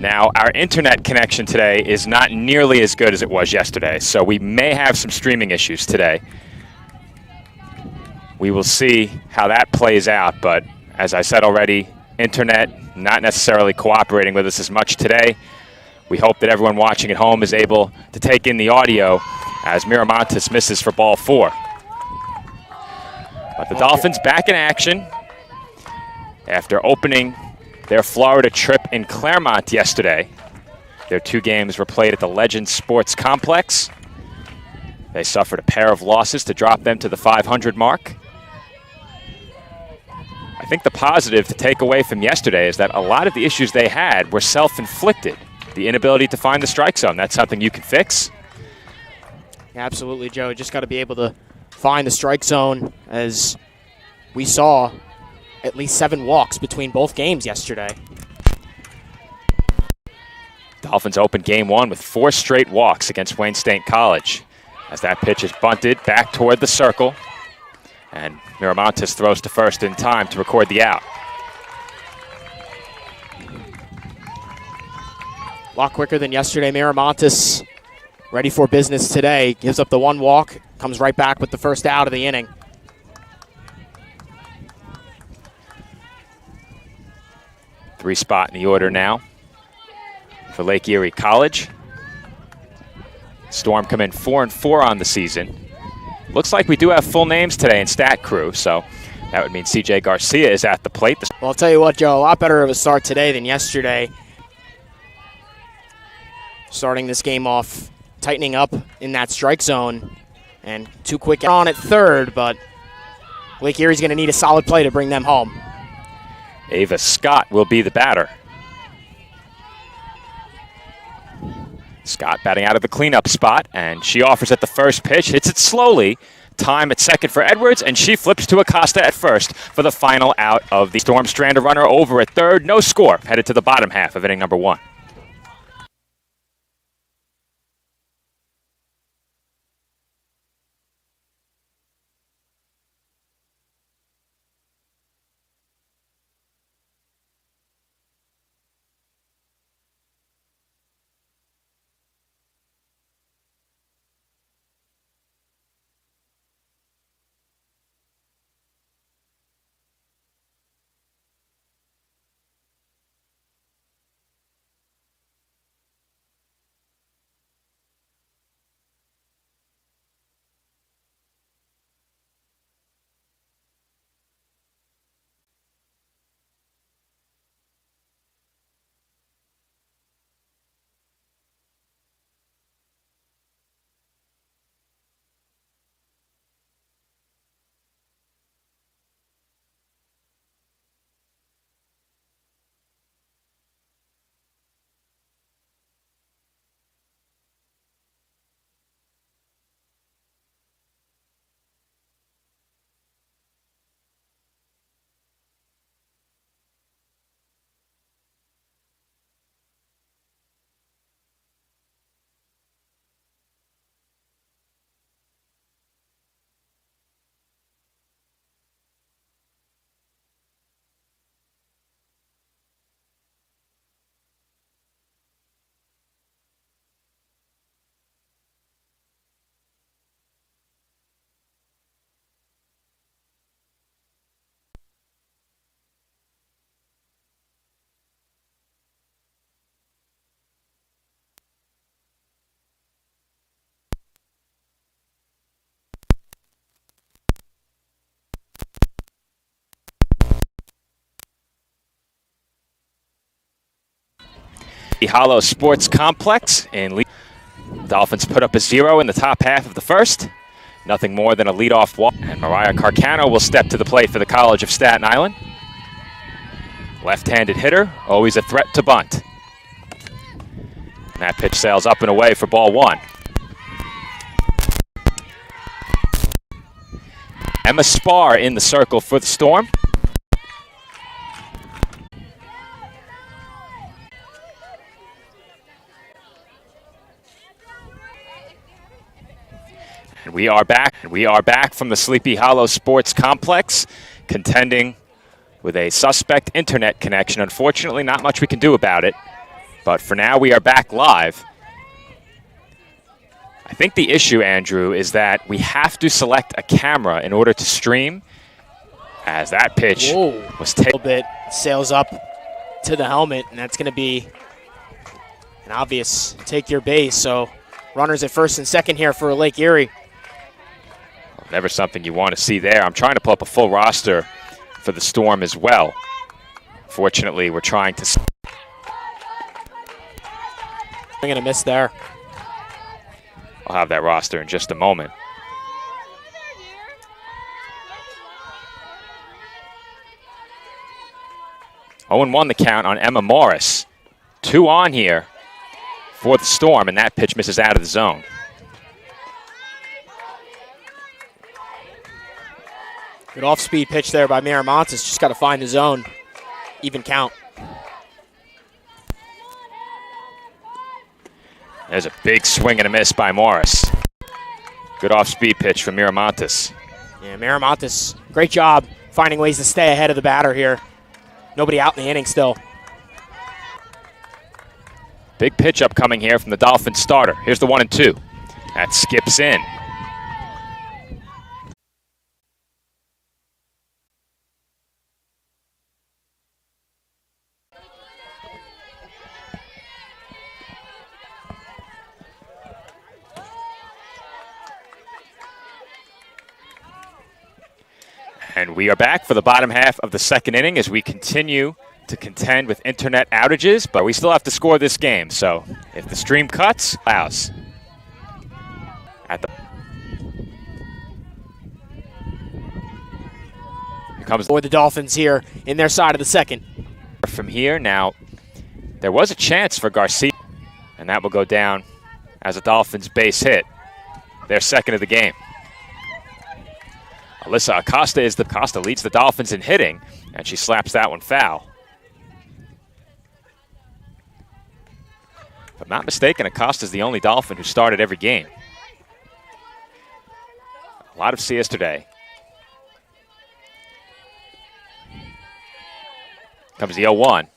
Now, our internet connection today is not nearly as good as it was yesterday, so we may have some streaming issues today. We will see how that plays out, but as I said already, internet not necessarily cooperating with us as much today. We hope that everyone watching at home is able to take in the audio as Miramontes misses for ball 4. But the Dolphins back in action after opening their Florida trip in Claremont yesterday. Their 2 games were played at the Legends Sports Complex. They suffered a pair of losses to drop them to the 500 mark. I think the positive to take away from yesterday is that a lot of the issues they had were self-inflicted. The inability to find the strike zone, that's something you can fix. Absolutely, Joe. Just got to be able to find the strike zone, as we saw at least 7 walks between both games yesterday. Dolphins opened game 1 with 4 straight walks against Wayne State College. As that pitch is bunted back toward the circle, and Miramontes throws to first in time to record the out. A lot quicker than yesterday. Miramontes ready for business today. Gives up the 1 walk, comes right back with the first out of the inning. Three spot in the order now for Lake Erie College. Storm come in 4-4 on the season. Looks like we do have full names today in stat crew, so that would mean CJ Garcia is at the plate. Well, I'll tell you what, Joe, a lot better of a start today than yesterday. Starting this game off, tightening up in that strike zone, and too quick on at third, but Lake Erie's going to need a solid play to bring them home. Ava Scott will be the batter. Scott batting out of the cleanup spot, and she offers at the first pitch, hits it slowly. Time at second for Edwards, and she flips to Acosta at first for the final out of the Storm. Strand a runner over at third. No score. Headed to the bottom half of inning number 1. The Hollow Sports Complex in Lee. Dolphins put up a 0 in the top half of the first. Nothing more than a leadoff walk. And Mariah Carcano will step to the plate for the College of Staten Island. Left-handed hitter, always a threat to bunt. And that pitch sails up and away for ball 1. Emma Spar in the circle for the Storm. And we are back from the Sleepy Hollow Sports Complex, contending with a suspect internet connection. Unfortunately, not much we can do about it. But for now, we are back live. I think the issue, Andrew, is that we have to select a camera in order to stream, as that pitch was taken. A little bit, sails up to the helmet, and that's going to be an obvious take your base. So runners at first and second here for Lake Erie. Never something you want to see there. I'm trying to pull up a full roster for the Storm as well. Fortunately, we're trying to... I'm going to miss there. I'll have that roster in just a moment. Owen won the count on Emma Morris. 2 on here for the Storm, and that pitch misses out of the zone. Good off-speed pitch there by Miramontes. Just got to find the zone. Even count. There's a big swing and a miss by Morris. Good off-speed pitch from Miramontes. Yeah, Miramontes, great job finding ways to stay ahead of the batter here. Nobody out in the inning still. Big pitch upcoming here from the Dolphins starter. Here's the 1-2. That skips in. And we are back for the bottom half of the second inning as we continue to contend with internet outages, but we still have to score this game. So if the stream cuts, allows. Here comes For the Dolphins here in their side of the second. From here now, there was a chance for Garcia, and that will go down as a Dolphins base hit. Their second of the game. Alyssa Acosta leads the Dolphins in hitting, and she slaps that one foul. If I'm not mistaken, Acosta's the only Dolphin who started every game. A lot of CS today. Comes the 0-1,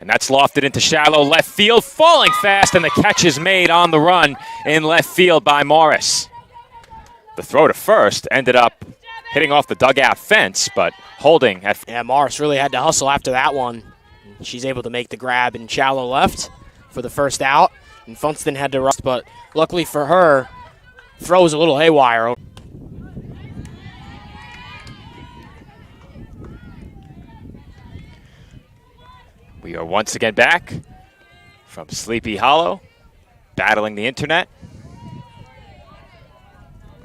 and that's lofted into shallow left field, falling fast, and the catch is made on the run in left field by Morris. The throw to first ended up hitting off the dugout fence, but holding at... Yeah, Morris really had to hustle after that one. She's able to make the grab in shallow left for the first out, and Funston had to rush, but luckily for her, throws a little haywire. We are once again back from Sleepy Hollow, battling the internet.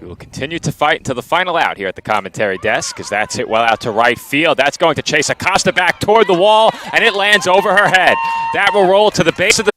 We will continue to fight until the final out here at the commentary desk, as that's hit well out to right field. That's going to chase Acosta back toward the wall, and it lands over her head. That will roll to the base of the...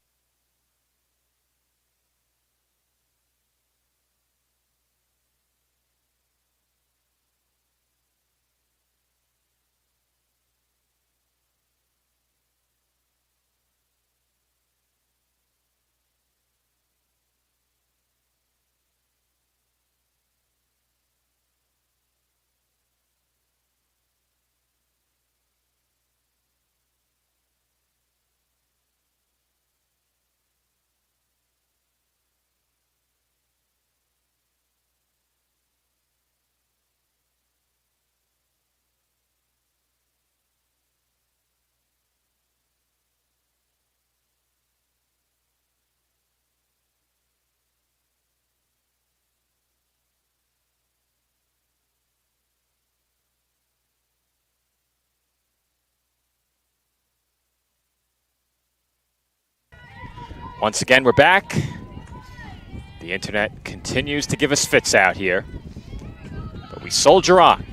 Once again, we're back. The internet continues to give us fits out here, but we soldier on.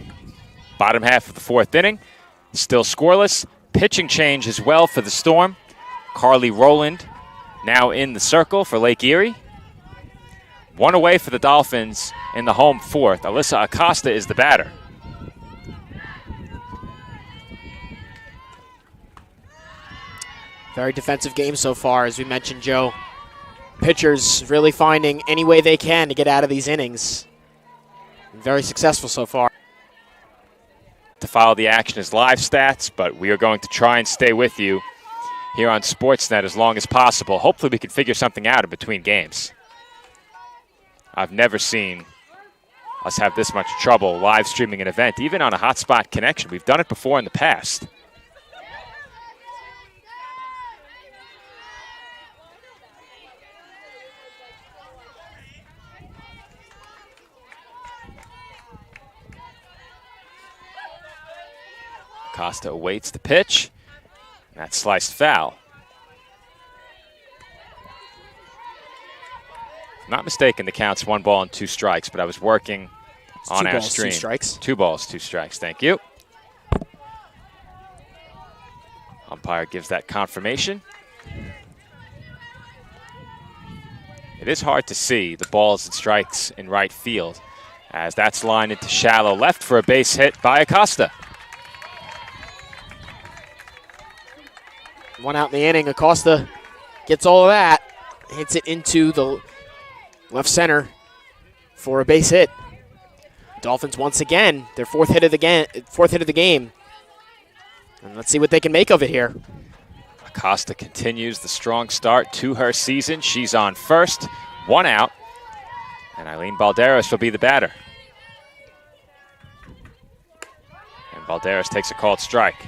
Bottom half of the fourth inning, still scoreless. Pitching change as well for the Storm. Carly Rowland now in the circle for Lake Erie. One away for the Dolphins in the home fourth. Alyssa Acosta is the batter. Very defensive game so far, as we mentioned, Joe. Pitchers really finding any way they can to get out of these innings. Very successful so far. To follow the action is live stats, but we are going to try and stay with you here on Sportsnet as long as possible. Hopefully we can figure something out in between games. I've never seen us have this much trouble live streaming an event, even on a hotspot connection. We've done it before in the past. Acosta awaits the pitch. That sliced foul. If I'm not mistaken, the count's 1 ball and 2 strikes, but I was working on our stream. 2 strikes. 2 balls, 2 strikes. Thank you. Umpire gives that confirmation. It is hard to see the balls and strikes in right field, as that's lined into shallow left for a base hit by Acosta. 1 out in the inning. Acosta gets all of that, hits it into the left center for a base hit. Dolphins once again, their fourth hit of the game. And let's see what they can make of it here. Acosta continues the strong start to her season. She's on first, 1 out, and Eileen Balderas will be the batter. And Balderas takes a called strike.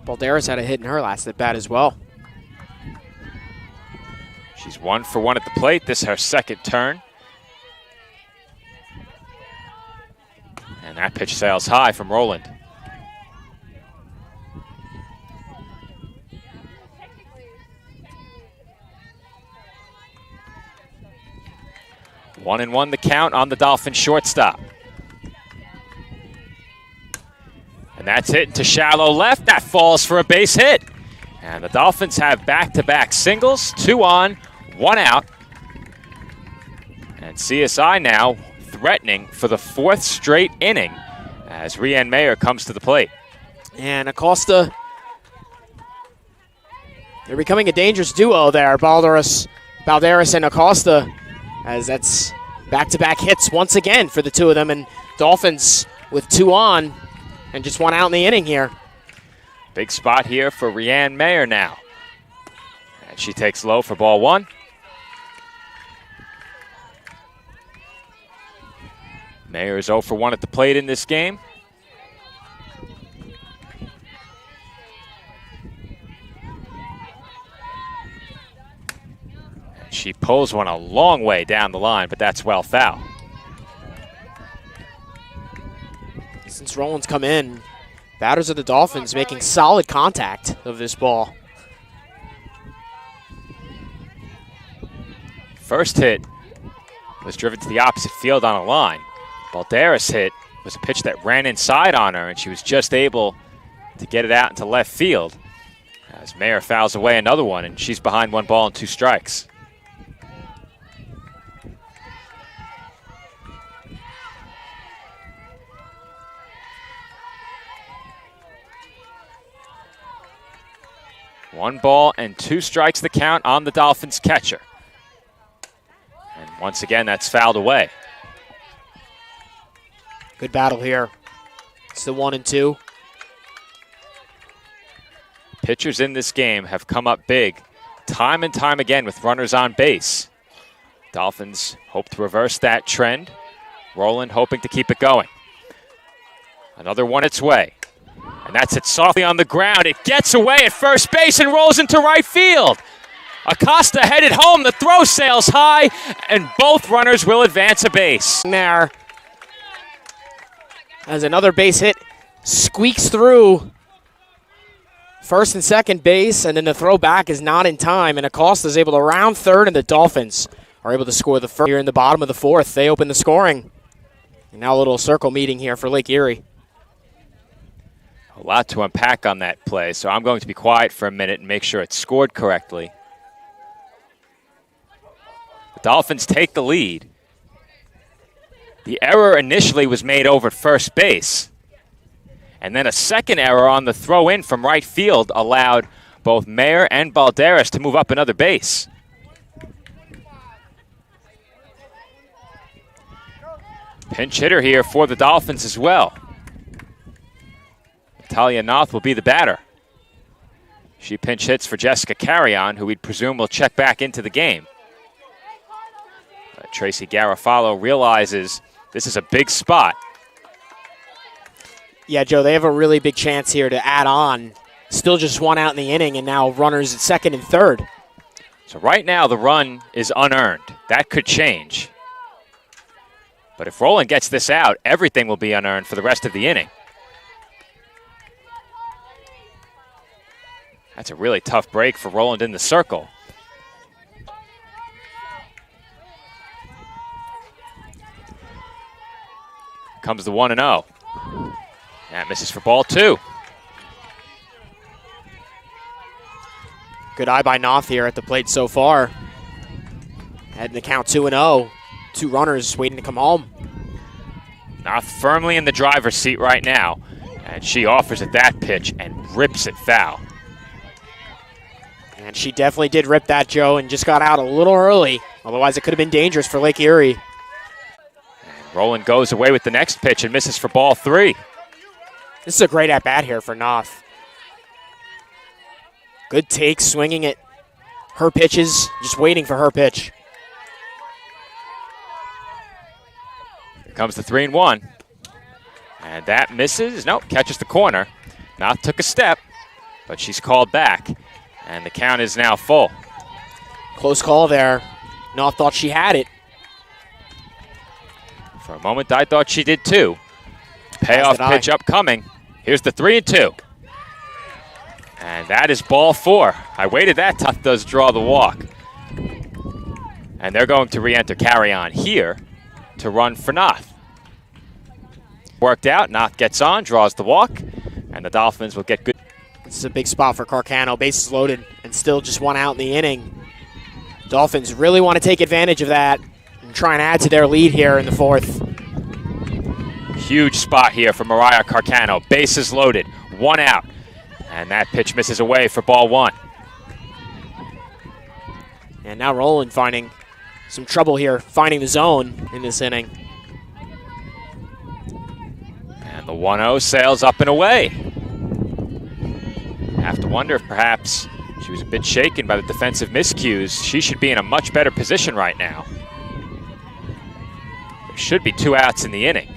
Balderas had a hit in her last at bat as well. She's 1 for 1 at the plate. This is her second turn. And that pitch sails high from Roland. One and 1 the count on the Dolphins shortstop. And that's hit into shallow left. That falls for a base hit. And the Dolphins have back-to-back singles, 2 on, 1 out. And CSI now threatening for the 4th straight inning as Rianne Mayer comes to the plate. And Acosta, they're becoming a dangerous duo there, Balderas and Acosta, as that's back-to-back hits once again for the two of them. And Dolphins with 2 on and just 1 out in the inning here. Big spot here for Rianne Mayer now. And she takes low for ball 1. Mayer is 0 for 1 at the plate in this game. And she pulls one a long way down the line, but that's well foul. Since Roland's come in, batters of the Dolphins making solid contact of this ball. First hit was driven to the opposite field on a line. Balderas' hit was a pitch that ran inside on her, and she was just able to get it out into left field. As Mayer fouls away another one, and she's behind 1 ball and 2 strikes. One ball and 2 strikes the count on the Dolphins catcher. And once again, that's fouled away. Good battle here. It's the 1 and 2. Pitchers in this game have come up big time and time again with runners on base. Dolphins hope to reverse that trend. Roland hoping to keep it going. Another one its way. And that's it softly on the ground. It gets away at first base and rolls into right field. Acosta headed home. The throw sails high, and both runners will advance a base. There, as another base hit squeaks through first and second base, and then the throw back is not in time, and Acosta is able to round third, and the Dolphins are able to score the first here in the bottom of the 4th. They open the scoring. And now a little circle meeting here for Lake Erie. A lot to unpack on that play, so I'm going to be quiet for a minute and make sure it's scored correctly. The Dolphins take the lead. The error initially was made over at first base, and then a second error on the throw in from right field allowed both Mayer and Balderas to move up another base. Pinch hitter here for the Dolphins as well. Talia Noth will be the batter. She pinch hits for Jessica Carrion, who we'd presume will check back into the game. But Tracy Garofalo realizes this is a big spot. Yeah, Joe, they have a really big chance here to add on. Still just one out in the inning, and now runners at second and third. So right now the run is unearned. That could change. But if Rowland gets this out, everything will be unearned for the rest of the inning. That's a really tough break for Rowland in the circle. Comes the 1-0. That misses for ball 2. Good eye by Noth here at the plate so far. Heading the count 2-0. 2 runners waiting to come home. Noth firmly in the driver's seat right now. And she offers at that pitch and rips it foul. And she definitely did rip that, Joe, and just got out a little early. Otherwise, it could have been dangerous for Lake Erie. And Rowland goes away with the next pitch and misses for ball 3. This is a great at-bat here for Noth. Good take, swinging at her pitches, just waiting for her pitch. Here comes the 3-1. And that misses. Nope, catches the corner. Noth took a step, but she's called back. And the count is now full. Close call there. Noth thought she had it. For a moment, I thought she did too. Payoff pitch upcoming. Here's the 3-2. And that is ball 4. I waited that tough does draw the walk. And they're going to re-enter Carrion here to run for Noth. Worked out, Noth gets on, draws the walk, and the Dolphins will get good. This is a big spot for Carcano. Bases loaded and still just one out in the inning. Dolphins really want to take advantage of that and try and add to their lead here in the 4th. Huge spot here for Mariah Carcano. Bases loaded, 1 out. And that pitch misses away for ball 1. And now Rowland finding some trouble here, finding the zone in this inning. And the 1-0 sails up and away. Have to wonder if perhaps she was a bit shaken by the defensive miscues. She should be in a much better position right now. There should be 2 outs in the inning.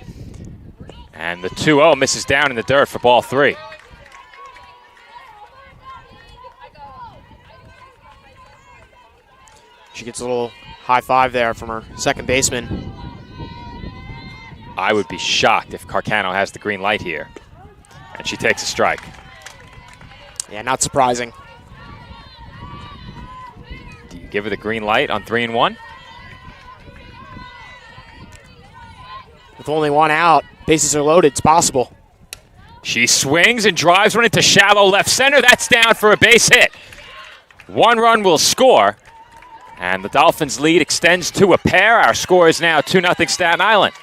And the 2-0 misses down in the dirt for ball 3. She gets a little high five there from her second baseman. I would be shocked if Carcano has the green light here. And she takes a strike. Yeah, not surprising. Do you give her the green light on 3-1? With only 1 out, bases are loaded, it's possible. She swings and drives one into shallow left center. That's down for a base hit. 1 run will score. And the Dolphins' lead extends to a pair. Our score is now 2-0 Staten Island.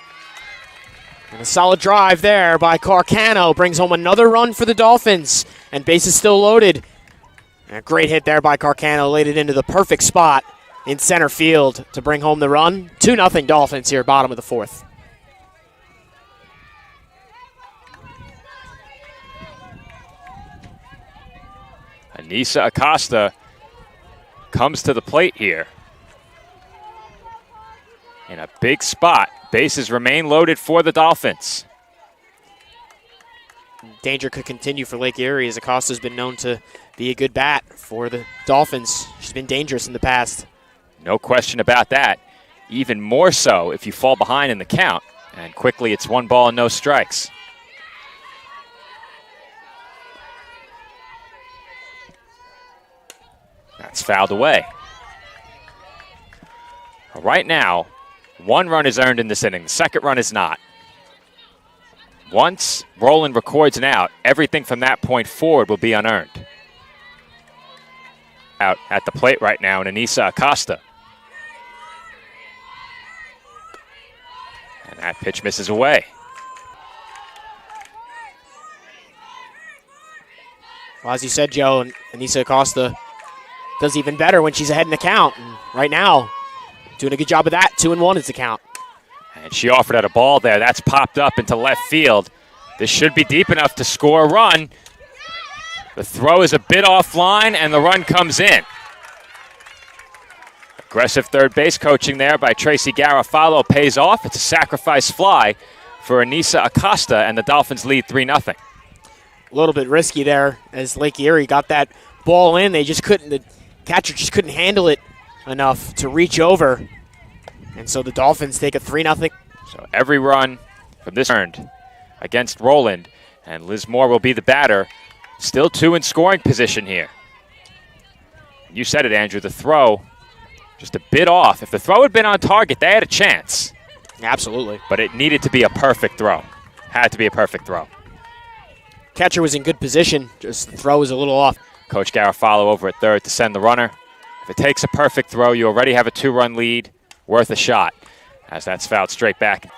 And a solid drive there by Carcano brings home another run for the Dolphins. And bases still loaded. And a great hit there by Carcano, laid it into the perfect spot in center field to bring home the run. 2-0 Dolphins here, bottom of the 4th. Anissa Acosta comes to the plate here. In a big spot. Bases remain loaded for the Dolphins. Danger could continue for Lake Erie as Acosta's been known to be a good bat for the Dolphins. She's been dangerous in the past. No question about that. Even more so if you fall behind in the count. And quickly it's 1 ball and no strikes. That's fouled away. Right now, 1 run is earned in this inning. The second run is not. Once Rowland records an out, everything from that point forward will be unearned. Out at the plate right now, and Anissa Acosta. And that pitch misses away. Well, as you said, Joe, Anissa Acosta does even better when she's ahead in the count. And right now, doing a good job of that. 2-1 is the count. And she offered out a ball there. That's popped up into left field. This should be deep enough to score a run. The throw is a bit offline, and the run comes in. Aggressive third base coaching there by Tracy Garofalo pays off. It's a sacrifice fly for Anissa Acosta, and the Dolphins lead 3-0. A little bit risky there as Lake Erie got that ball in. The catcher just couldn't handle it enough to reach over. And so the Dolphins take a 3-0. So every run from this earned against Roland, and Liz Moore will be the batter. Still two in scoring position here. You said it, Andrew, the throw just a bit off. If the throw had been on target, they had a chance. Absolutely. But it needed to be a perfect throw. Had to be a perfect throw. Catcher was in good position, just the throw was a little off. Coach Garofalo over at third to send the runner. If it takes a perfect throw, you already have a 2-run lead, worth a shot, as that's fouled straight back.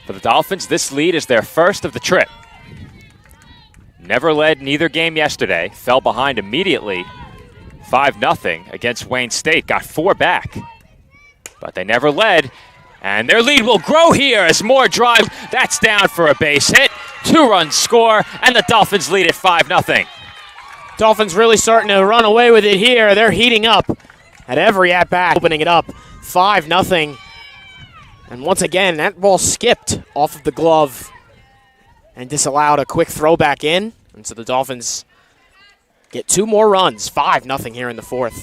For the Dolphins, this lead is their first of the trip. Never led neither game yesterday, fell behind immediately, 5-0 against Wayne State, got 4 back. But they never led, and their lead will grow here as Moore drives. That's down for a base hit. 2-run score, and the Dolphins lead at 5-0. Dolphins really starting to run away with it here. They're heating up at every at-bat, opening it up 5-0. And once again, that ball skipped off of the glove and disallowed a quick throw back in. And so the Dolphins get 2 more runs, 5-0 here in the fourth.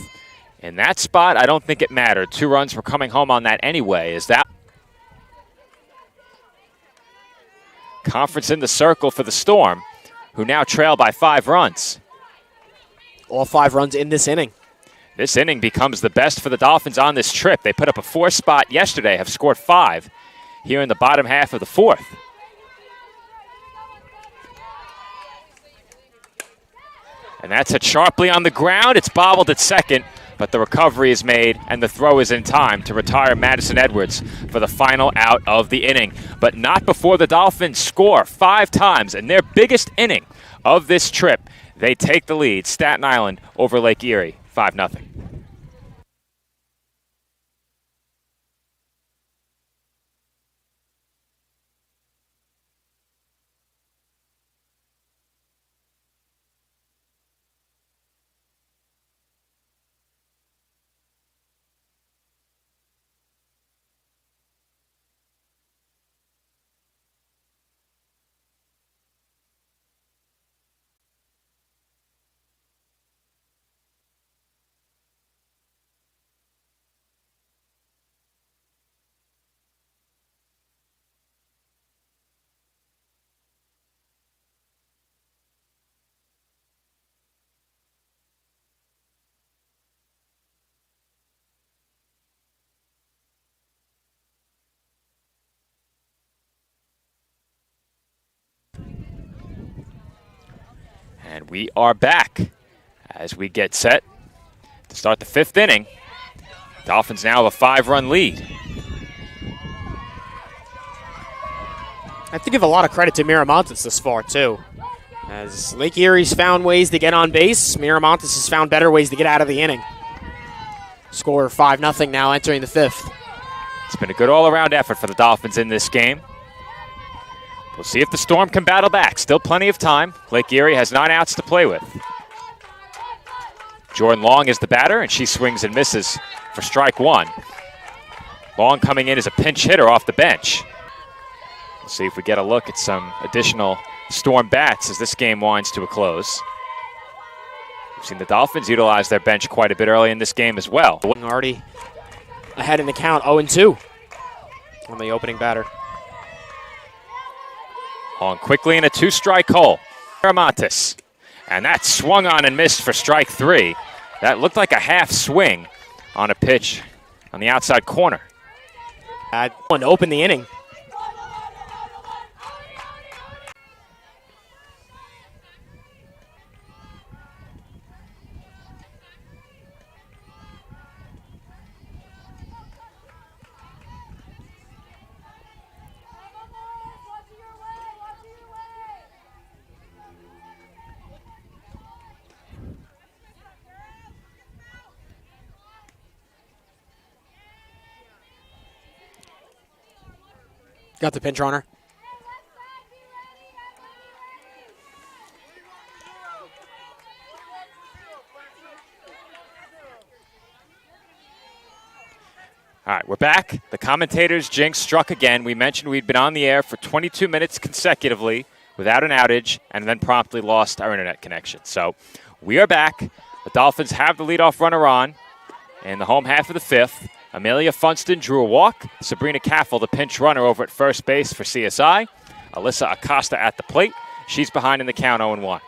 In that spot, I don't think it mattered. 2 runs were coming home on that anyway. Is that conference in the circle for the Storm, who now trail by 5 runs. All 5 runs in this inning. This inning becomes the best for the Dolphins on this trip. They put up a 4 spot yesterday, have scored 5 here in the bottom half of the fourth. And that's hit sharply on the ground. It's bobbled at second, but the recovery is made, and the throw is in time to retire Madison Edwards for the final out of the inning. But not before the Dolphins score 5 times in their biggest inning of this trip. They take the lead, Staten Island over Lake Erie, 5-0. And we are back as we get set to start the 5th inning. Dolphins now have a 5-run lead. I have to give a lot of credit to Miramontes this far, too. As Lake Erie's found ways to get on base, Miramontes has found better ways to get out of the inning. Score 5-0 now entering the 5th. It's been a good all-around effort for the Dolphins in this game. We'll see if the Storm can battle back. Still plenty of time. Lake Erie has 9 outs to play with. Jordan Long is the batter, and she swings and misses for strike 1. Long coming in as a pinch hitter off the bench. We'll see if we get a look at some additional Storm bats as this game winds to a close. We've seen the Dolphins utilize their bench quite a bit early in this game as well. Already ahead in the count, 0-2 on the opening batter. On quickly in a 2-strike hole. Miramontes. And that swung on and missed for strike 3. That looked like a half swing on a pitch on the outside corner. One to open the inning. Got the pinch runner. All right, we're back. The commentator's jinx struck again. We mentioned we'd been on the air for 22 minutes consecutively without an outage and then promptly lost our internet connection. So we are back. The Dolphins have the leadoff runner on in the home half of the fifth. Amelia Funston drew a walk. Sabrina Caffel, the pinch runner over at first base for CSI. Alyssa Acosta at the plate. She's behind in the count 0-1.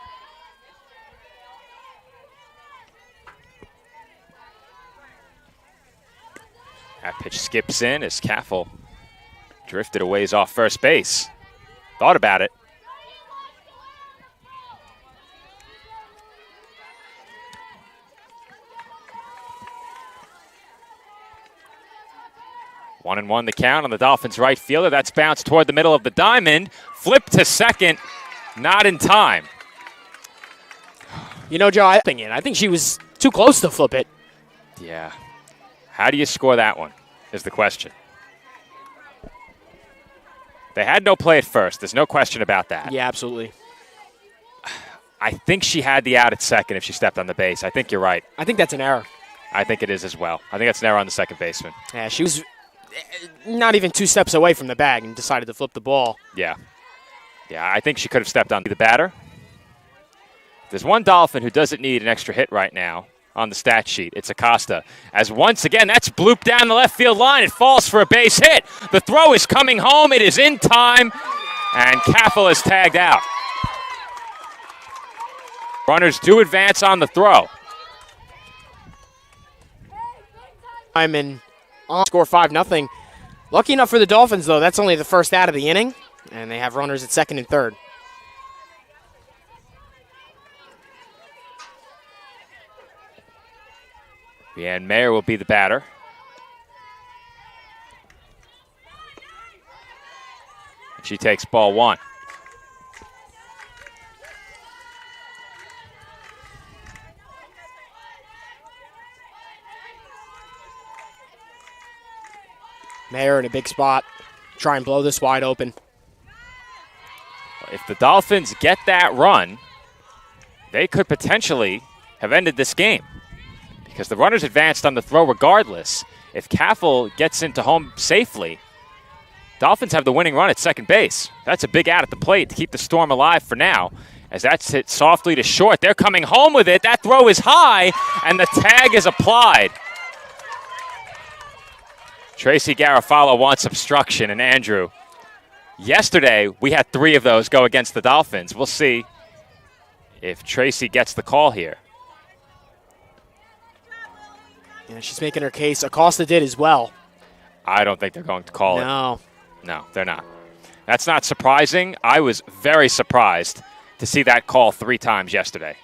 That pitch skips in as Caffel drifted a ways off first base. Thought about it. 1-1 the count on the Dolphins' right fielder. That's bounced toward the middle of the diamond. Flip to second. Not in time. You know, Joe, I think she was too close to flip it. Yeah. How do you score that one is the question. They had no play at first. There's no question about that. Yeah, absolutely. I think she had the out at second if she stepped on the base. I think you're right. I think that's an error. I think it is as well. I think that's an error on the second baseman. Yeah, she was not even 2 steps away from the bag and decided to flip the ball. Yeah. Yeah, I think she could have stepped on the batter. There's one Dolphin who doesn't need an extra hit right now on the stat sheet. It's Acosta. As once again, that's blooped down the left field line. It falls for a base hit. The throw is coming home. It is in time. And Caffel is tagged out. Runners do advance on the throw. And on score 5-0. Lucky enough for the Dolphins, though, that's only the first out of the inning. And they have runners at second and third. And Mayer will be the batter. She takes ball one. Mayer in a big spot. Try and blow this wide open. If the Dolphins get that run, they could potentially have ended this game, because the runners advanced on the throw regardless. If Caffel gets into home safely, Dolphins have the winning run at second base. That's a big out at the plate to keep the Storm alive for now. As that's hit softly to short, they're coming home with it. That throw is high, and the tag is applied. Tracy Garofalo wants obstruction, and Andrew, yesterday we had 3 of those go against the Dolphins. We'll see if Tracy gets the call here. Yeah, she's making her case. Acosta did as well. I don't think they're going to call it. No. No, they're not. That's not surprising. I was very surprised to see that call 3 times yesterday.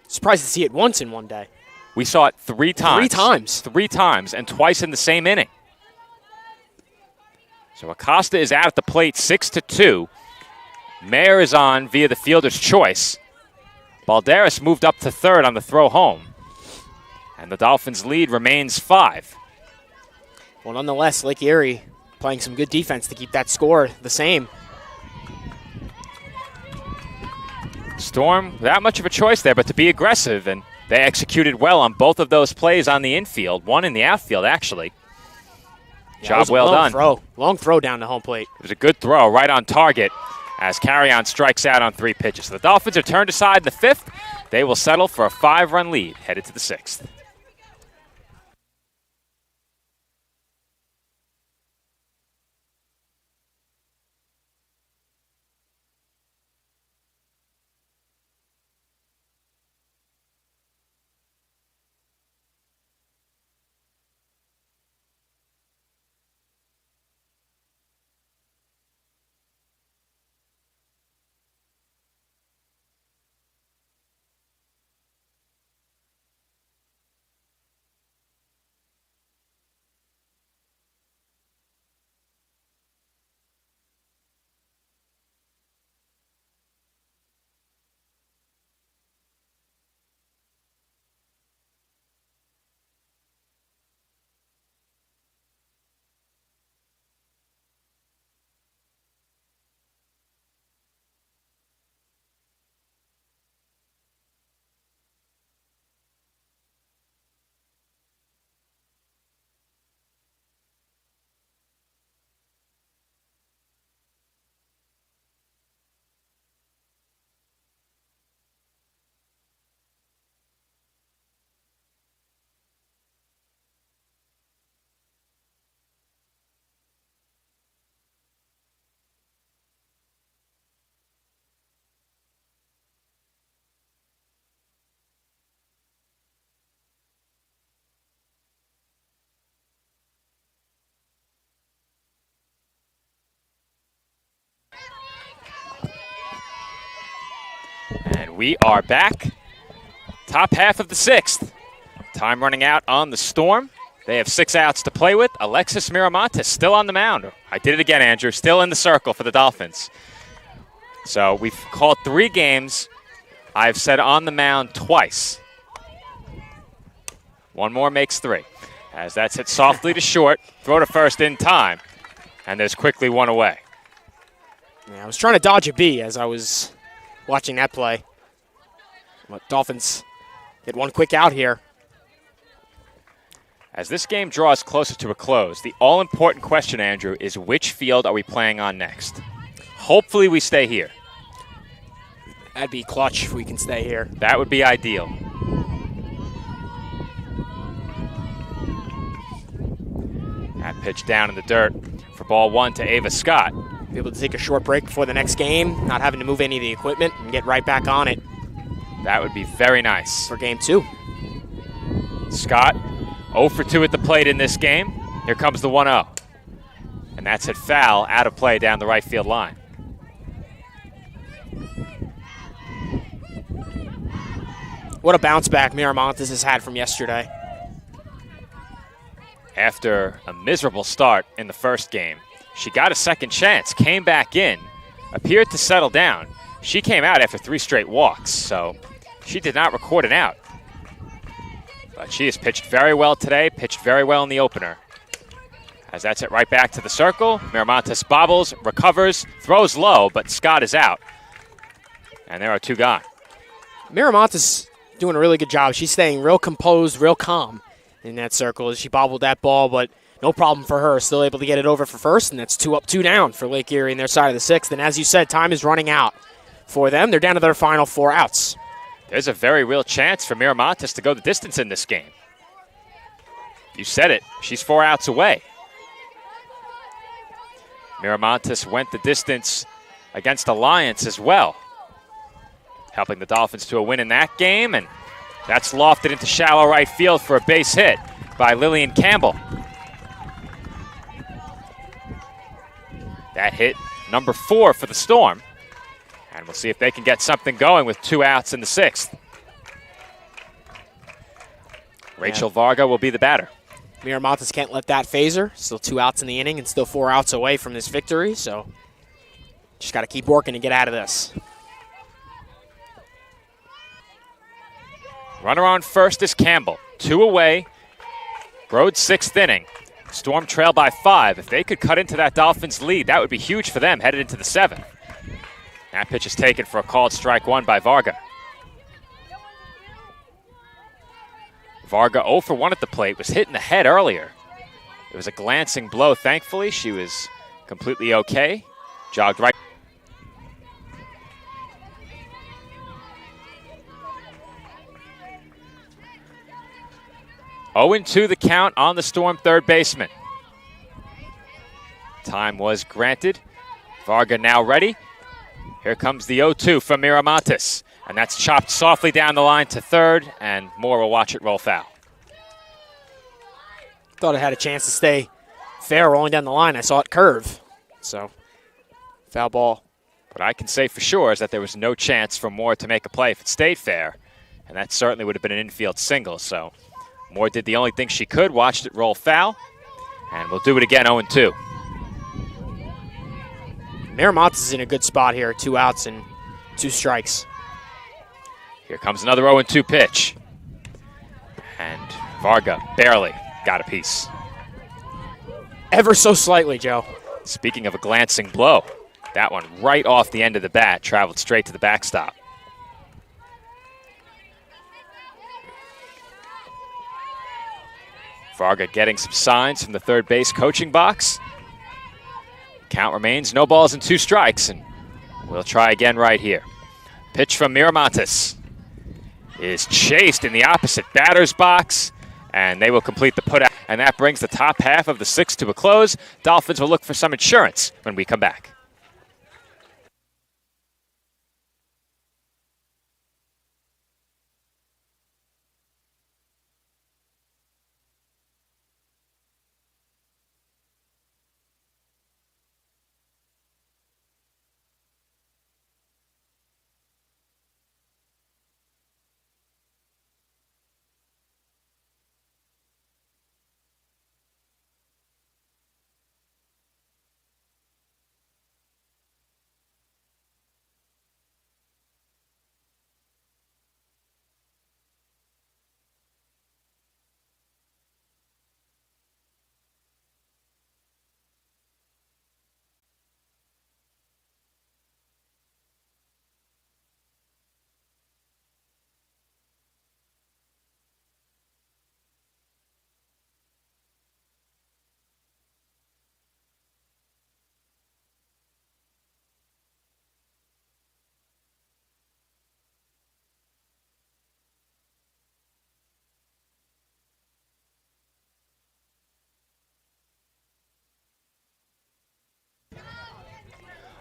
Surprised to see it once in one day. We saw it 3 times. 3 times. 3 times, and twice in the same inning. So Acosta is out at the plate 6-2. Mayer is on via the fielder's choice. Balderas moved up to third on the throw home. And the Dolphins' lead remains 5. Well, nonetheless, Lake Erie playing some good defense to keep that score the same. Storm, without much of a choice there, but to be aggressive, and they executed well on both of those plays on the infield, one in the outfield, actually. Yeah, Job well done. Long throw down to home plate. It was a good throw right on target as Carrion strikes out on 3 pitches. So the Dolphins are turned aside in the 5th. They will settle for a 5-run lead headed to the 6th. we are back. Top half of the sixth. Time running out on the Storm. They have 6 outs to play with. Alexis Miramontes still on the mound. I did it again, Andrew. Still in the circle for the Dolphins. So we've called 3 games. I've said on the mound twice. 1 more makes 3. As that's hit softly to short. Throw to first in time. And there's quickly 1 away. Yeah, I was trying to dodge a bee as I was watching that play. But Dolphins get 1 quick out here. As this game draws closer to a close, the all-important question, Andrew, is which field are we playing on next? Hopefully we stay here. That'd be clutch if we can stay here. That would be ideal. That pitch down in the dirt for ball 1 to Ava Scott. Be able to take a short break before the next game, not having to move any of the equipment, and get right back on it. That would be very nice. For game 2. Scott 0 for 2 at the plate in this game. Here comes the 1-0. And that's hit foul out of play down the right field line. What a bounce back Miramontes has had from yesterday. After a miserable start in the first game, she got a second chance, came back in, appeared to settle down. She came out after 3 straight walks, so she did not record an out. But she has pitched very well today, pitched very well in the opener. As that's it right back to the circle. Miramontes bobbles, recovers, throws low, but Scott is out. And there are 2 gone. Miramontes doing a really good job. She's staying real composed, real calm in that circle as she bobbled that ball, but no problem for her. Still able to get it over for first, and that's 2 up, 2 down for Lake Erie in their side of the 6th. And as you said, time is running out for them. They're down to their final 4 outs. There's a very real chance for Miramontes to go the distance in this game. You said it. She's 4 outs away. Miramontes went the distance against Alliance as well, helping the Dolphins to a win in that game, and that's lofted into shallow right field for a base hit by Lillian Campbell. That hit number 4 for the Storm. And we'll see if they can get something going with 2 outs in the 6th. Rachel Varga will be the batter. Miramontes can't let that phase her. Still 2 outs in the inning and still 4 outs away from this victory. So just got to keep working and get out of this. Runner on first is Campbell. 2 away. Broad's 6th inning. Storm trail by 5. If they could cut into that Dolphins lead, that would be huge for them headed into the 7th. That pitch is taken for a called strike 1 by Varga. Varga 0 for 1 at the plate, was hit in the head earlier. It was a glancing blow. Thankfully, she was completely okay. Jogged right. Oh, 0-2 the count on the Storm third baseman. Time was granted. Varga now ready. Here comes the 0-2 from Miramontes. And that's chopped softly down the line to third, and Moore will watch it roll foul. Thought it had a chance to stay fair rolling down the line. I saw it curve. So, foul ball. What I can say for sure is that there was no chance for Moore to make a play if it stayed fair. And that certainly would have been an infield single. So, Moore did the only thing she could, watched it roll foul. And we'll do it again 0-2. Miramontes is in a good spot here. 2 outs and 2 strikes. Here comes another 0-2 pitch. And Varga barely got a piece. Ever so slightly, Joe. Speaking of a glancing blow, that one right off the end of the bat traveled straight to the backstop. Varga getting some signs from the third base coaching box. Count remains no balls and 2 strikes, and we'll try again right here. Pitch from Miramontes is chased in the opposite batter's box, and they will complete the putout. And that brings the top half of the 6th to a close. Dolphins will look for some insurance when we come back.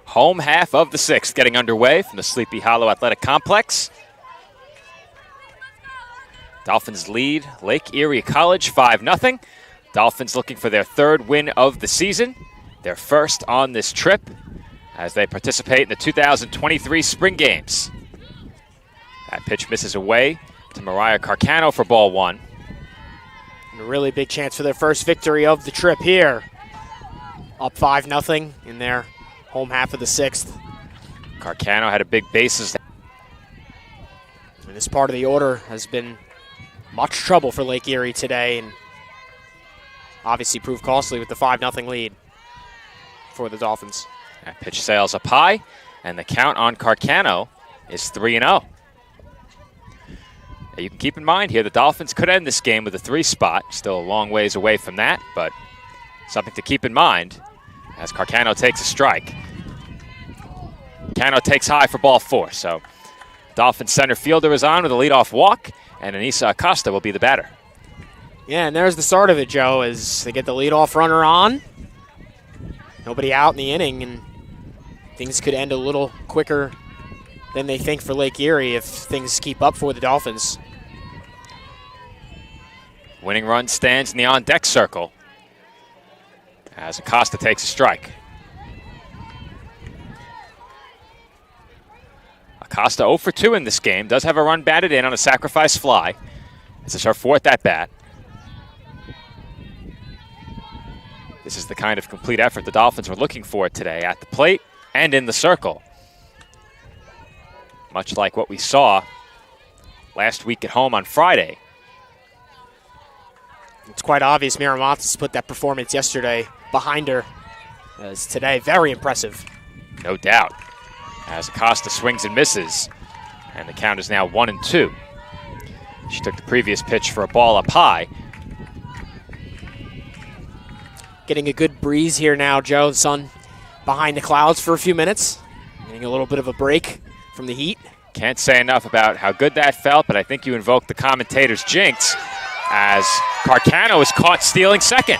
Home half of the sixth getting underway from the Sleepy Hollow Athletic Complex. Dolphins lead Lake Erie College 5-0. Dolphins looking for their third win of the season, their first on this trip as they participate in the 2023 Spring Games. That pitch misses away to Mariah Carcano for ball one. And a really big chance for their first victory of the trip here. Up 5-0 in their home half of the sixth. Carcano had a big bases. And this part of the order has been much trouble for Lake Erie today, and obviously proved costly with the 5-0 lead for the Dolphins. That pitch sails up high, and the count on Carcano is 3-0. You can keep in mind here the Dolphins could end this game with a 3 spot. Still a long ways away from that, but something to keep in mind as Carcano takes a strike. Carcano takes high for ball 4, so Dolphins center fielder is on with a leadoff walk, and Anissa Acosta will be the batter. Yeah, and there's the start of it, Joe, as they get the leadoff runner on. Nobody out in the inning, and things could end a little quicker than they think for Lake Erie if things keep up for the Dolphins. Winning run stands in the on-deck circle as Acosta takes a strike. Acosta 0 for 2 in this game. Does have a run batted in on a sacrifice fly. This is her 4th at-bat. This is the kind of complete effort the Dolphins were looking for today at the plate and in the circle. Much like what we saw last week at home on Friday. It's quite obvious Miramontes put that performance yesterday behind her, as today very impressive. No doubt. As Acosta swings and misses, and the count is now 1-2. She took the previous pitch for a ball up high. Getting a good breeze here now, Joe. The sun behind the clouds for a few minutes. Getting a little bit of a break from the heat. Can't say enough about how good that felt, but I think you invoked the commentator's jinx as Carcano is caught stealing second.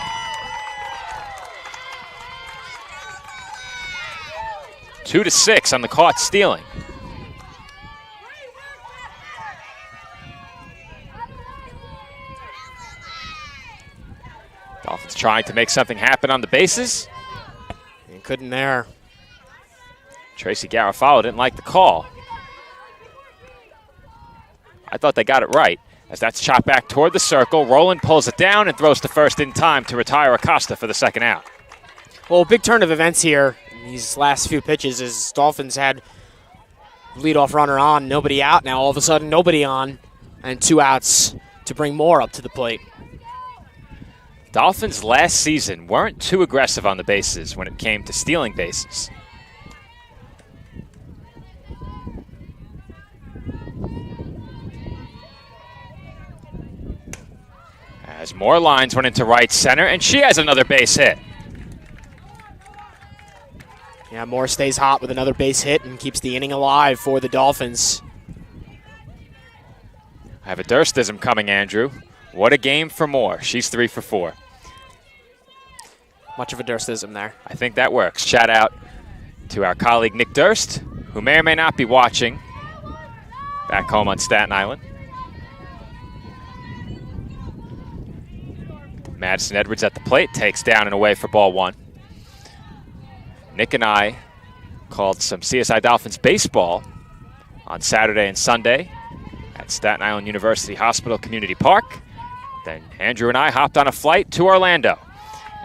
Two to 6 on the caught stealing. Dolphins trying to make something happen on the bases. And couldn't there. Tracy Garofalo didn't like the call. I thought they got it right, as that's chopped back toward the circle. Rowland pulls it down and throws to first in time to retire Acosta for the second out. Well, big turn of events here in these last few pitches as Dolphins had leadoff runner on, nobody out. Now all of a sudden nobody on, and 2 outs to bring more up to the plate. Dolphins last season weren't too aggressive on the bases when it came to stealing bases. As more lines went into right center, and she has another base hit. Yeah, Moore stays hot with another base hit and keeps the inning alive for the Dolphins. I have a Durstism coming, Andrew. What a game for Moore. She's 3 for 4. Much of a Durstism there. I think that works. Shout out to our colleague Nick Durst, who may or may not be watching back home on Staten Island. Madison Edwards at the plate, takes down and away for ball 1. Nick and I called some CSI Dolphins baseball on Saturday and Sunday at Staten Island University Hospital Community Park. Then Andrew and I hopped on a flight to Orlando,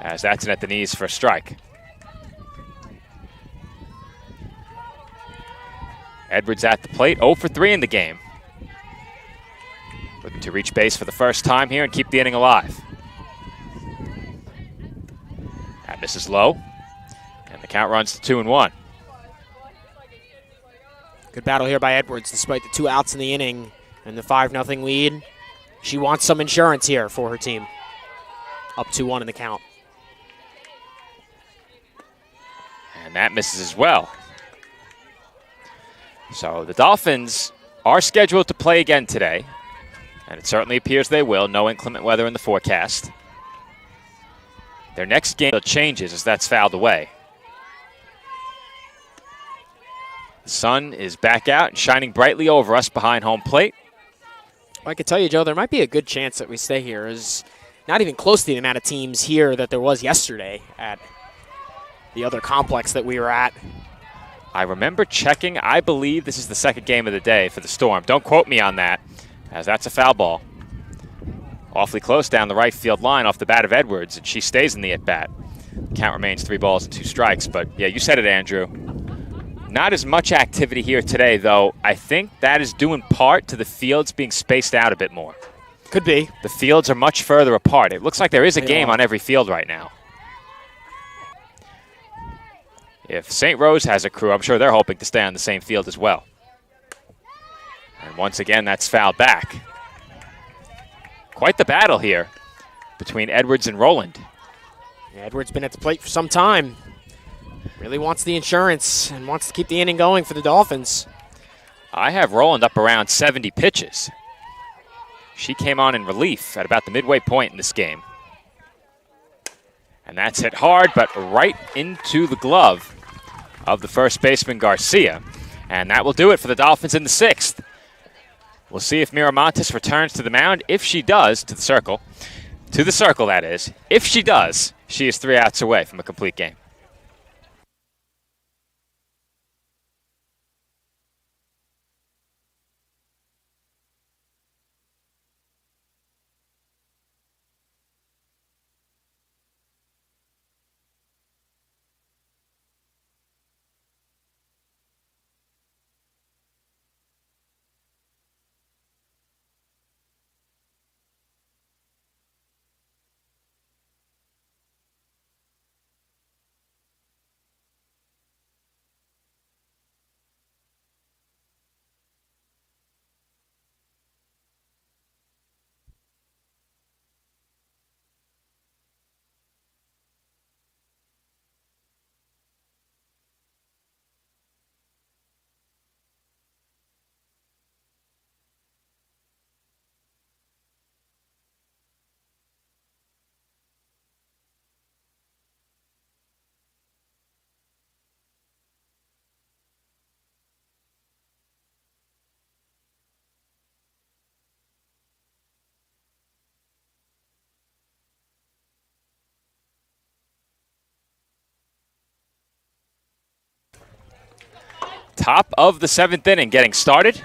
as that's in at the knees for a strike. Edwards at the plate, 0 for 3 in the game. Looking to reach base for the first time here and keep the inning alive. That misses low, and the count runs to 2-1. Good battle here by Edwards despite the 2 outs in the inning and the 5-0 lead. She wants some insurance here for her team. Up 2-1 in the count. And that misses as well. So the Dolphins are scheduled to play again today, and it certainly appears they will. No inclement weather in the forecast. Their next game changes as that's fouled away. Sun is back out and shining brightly over us behind home plate. I can tell you, Joe, there might be a good chance that we stay here. Is not even close to the amount of teams here that there was yesterday at the other complex that we were at. I remember checking. I believe this is the second game of the day for the Storm. Don't quote me on that, as that's a foul ball. Awfully close down the right field line off the bat of Edwards, and she stays in the at-bat. Count remains 3 balls and 2 strikes, but yeah, you said it, Andrew. Not as much activity here today, though. I think that is due in part to the fields being spaced out a bit more. Could be. The fields are much further apart. It looks like there is a game on every field right now. If St. Rose has a crew, I'm sure they're hoping to stay on the same field as well. And once again, that's fouled back. Quite the battle here between Edwards and Rowland. Edwards been at the plate for some time. Really wants the insurance and wants to keep the inning going for the Dolphins. I have Rowland up around 70 pitches. She came on in relief at about the midway point in this game. And that's hit hard, but right into the glove of the first baseman, Garcia. And that will do it for the Dolphins in the 6th. We'll see if Miramontes returns to the mound. If she does, to the circle, that is. If she does, she is 3 outs away from a complete game. Top of the 7th inning getting started.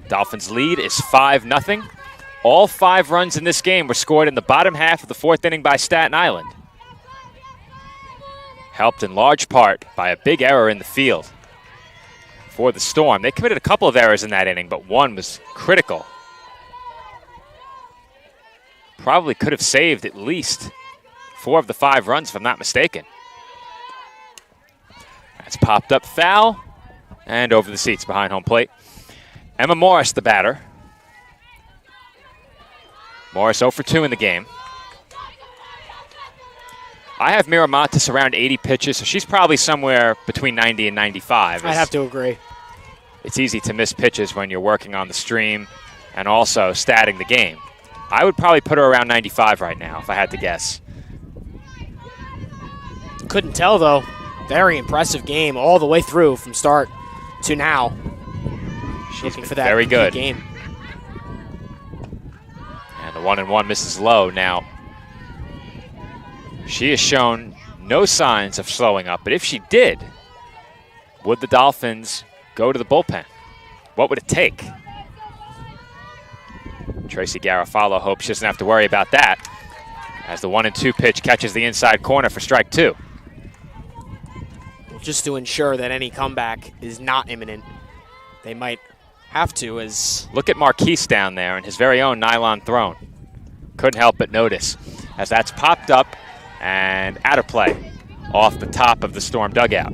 Dolphins lead is 5-0. All 5 runs in this game were scored in the bottom half of the 4th inning by Staten Island. Helped in large part by a big error in the field for the Storm. They committed a couple of errors in that inning, but one was critical. Probably could have saved at least 4 of the 5 runs, if I'm not mistaken. That's popped up foul. And over the seats behind home plate. Emma Morris, the batter. Morris 0 for 2 in the game. I have Miramontes around 80 pitches, so she's probably somewhere between 90 and 95. I'd have to agree. It's easy to miss pitches when you're working on the stream and also statting the game. I would probably put her around 95 right now, if I had to guess. Couldn't tell, though. Very impressive game all the way through from start to now. She's looking been for that very good game. And the 1-1 misses low. Now, she has shown no signs of slowing up, but if she did, would the Dolphins go to the bullpen? What would it take? Tracy Garofalo hopes she doesn't have to worry about that as the 1-2 pitch catches the inside corner for strike 2. Just to ensure that any comeback is not imminent. They might have to as... Look at Marquise down there in his very own nylon throne. Couldn't help but notice as that's popped up and out of play off the top of the Storm dugout.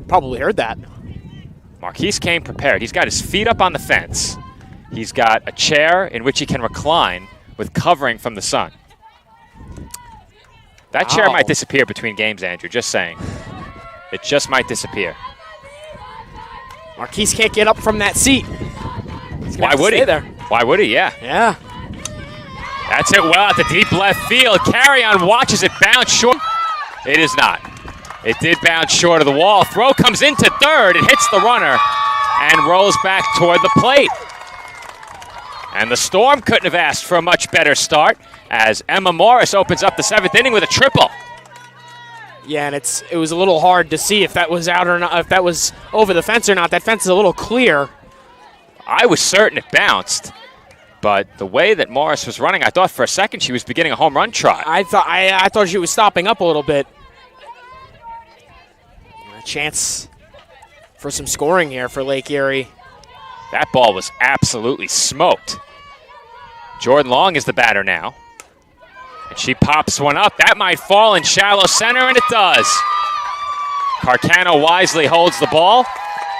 Probably heard that. Marquise came prepared. He's got his feet up on the fence. He's got a chair in which he can recline with covering from the sun. That chair might disappear between games, Andrew, just saying. It just might disappear. Marquise can't get up from that seat. Why would he? There. Why would he? Yeah. Yeah. That's it well at the deep left field. Carry on watches it bounce short. It is not. It did bounce short of the wall. Throw comes into third. It hits the runner and rolls back toward the plate. And the Storm couldn't have asked for a much better start as Emma Morris opens up the 7th inning with a triple. Yeah, and it was a little hard to see if that was out or not, if that was over the fence or not. That fence is a little clear. I was certain it bounced, but the way that Morris was running, I thought for a second she was beginning a home run trot. I thought she was stopping up a little bit. A chance for some scoring here for Lake Erie. That ball was absolutely smoked. Jordan Long is the batter now. And she pops one up. That might fall in shallow center, and it does. Carcano wisely holds the ball,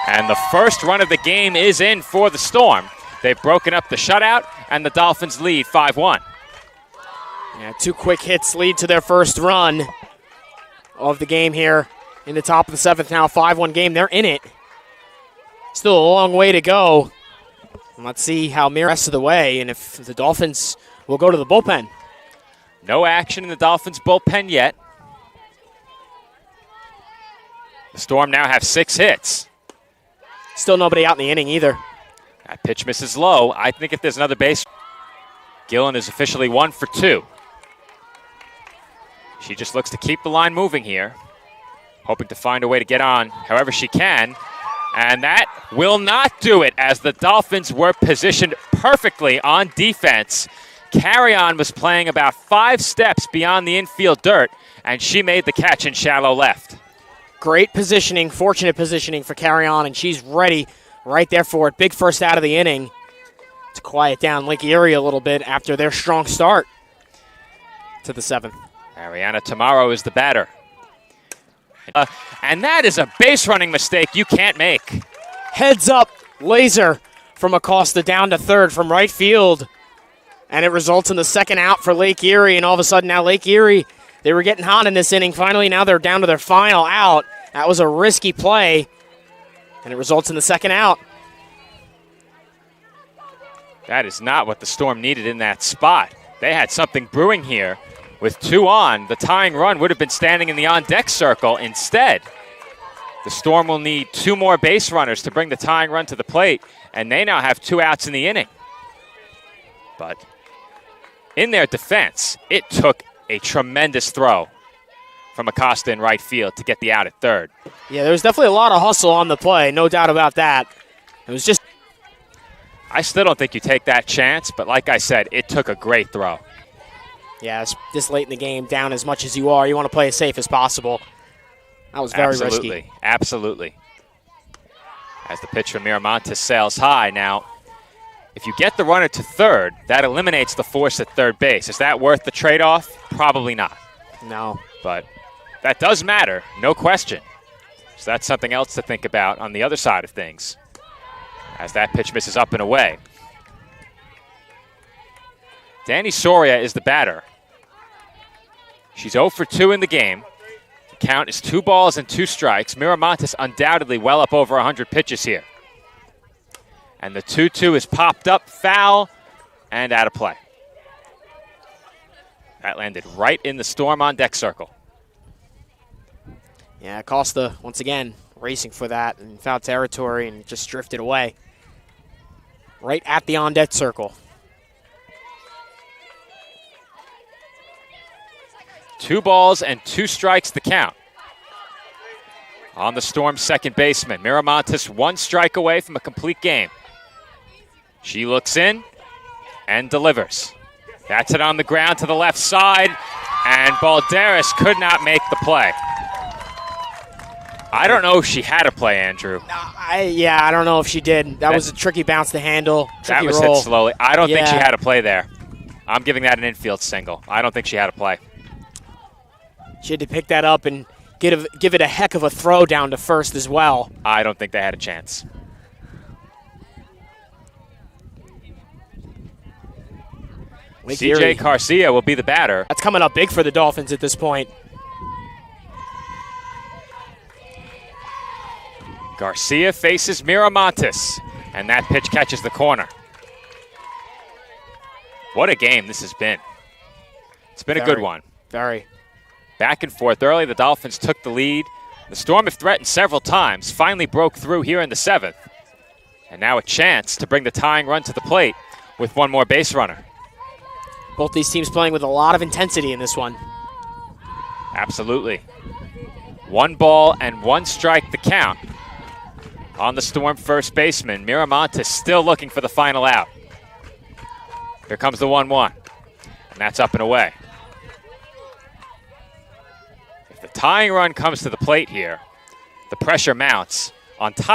and the first run of the game is in for the Storm. They've broken up the shutout, and the Dolphins lead 5-1. Yeah, 2 quick hits lead to their first run of the game here in the top of the 7th. Now 5-1 game. They're in it. Still a long way to go. Let's see how the rest of the way, and if the Dolphins will go to the bullpen. No action in the Dolphins bullpen yet. The Storm now have 6 hits. Still nobody out in the inning either. That pitch misses low. I think if there's another base, Gillen is officially 1 for 2. She just looks to keep the line moving here, hoping to find a way to get on however she can. And that will not do it as the Dolphins were positioned perfectly on defense. Carrion was playing about 5 steps beyond the infield dirt, and she made the catch in shallow left. Great positioning, fortunate positioning for Carrion, and she's ready right there for it. Big first out of the inning to quiet down Lake Erie a little bit after their strong start to the 7th. Ariana Tamaro is the batter. And that is a base running mistake you can't make. Heads up laser from Acosta down to third from right field. And it results in the second out for Lake Erie. And all of a sudden now Lake Erie, they were getting hot in this inning. Finally, now they're down to their final out. That was a risky play. And it results in the second out. That is not what the Storm needed in that spot. They had something brewing here. With 2 on, the tying run would have been standing in the on-deck circle. Instead, the Storm will need 2 more base runners to bring the tying run to the plate, and they now have 2 outs in the inning. But in their defense, it took a tremendous throw from Acosta in right field to get the out at third. Yeah, there was definitely a lot of hustle on the play, no doubt about that. It was just... I still don't think you take that chance, but like I said, it took a great throw. Yeah, this late in the game, down as much as you are, you want to play as safe as possible. That was very risky. Absolutely. As the pitch from Miramontes sails high. Now, if you get the runner to third, that eliminates the force at third base. Is that worth the trade-off? Probably not. No. But that does matter, no question. So that's something else to think about on the other side of things as that pitch misses up and away. Danny Soria is the batter. She's 0 for 2 in the game. The count is 2 balls and 2 strikes. Miramontes undoubtedly well up over 100 pitches here. And the 2-2 is popped up, foul, and out of play. That landed right in the Storm on deck circle. Yeah, Acosta, once again, racing for that in foul territory and just drifted away. Right at the on-deck circle. 2 balls and 2 strikes the count. On the Storm's second baseman, Miramontes 1 strike away from a complete game. She looks in and delivers. That's it on the ground to the left side, and Balderas could not make the play. I don't know if she had a play, Andrew. I don't know if she did. That was a tricky bounce to handle. That was roll. Hit slowly. I don't think she had a play there. I'm giving that an infield single. I don't think she had a play. She had to pick that up and give it a heck of a throw down to first as well. I don't think they had a chance. CJ Garcia will be the batter. That's coming up big for the Dolphins at this point. Garcia faces Miramontes, and that pitch catches the corner. What a game this has been. It's been a good one. Very. Back and forth early, the Dolphins took the lead. The Storm have threatened several times, finally broke through here in the 7th. And now a chance to bring the tying run to the plate with one more base runner. Both these teams playing with a lot of intensity in this one. Absolutely. 1 ball and 1 strike the count on the Storm first baseman. Miramontes still looking for the final out. Here comes the 1-1, and that's up and away. If the tying run comes to the plate here, the pressure mounts on top.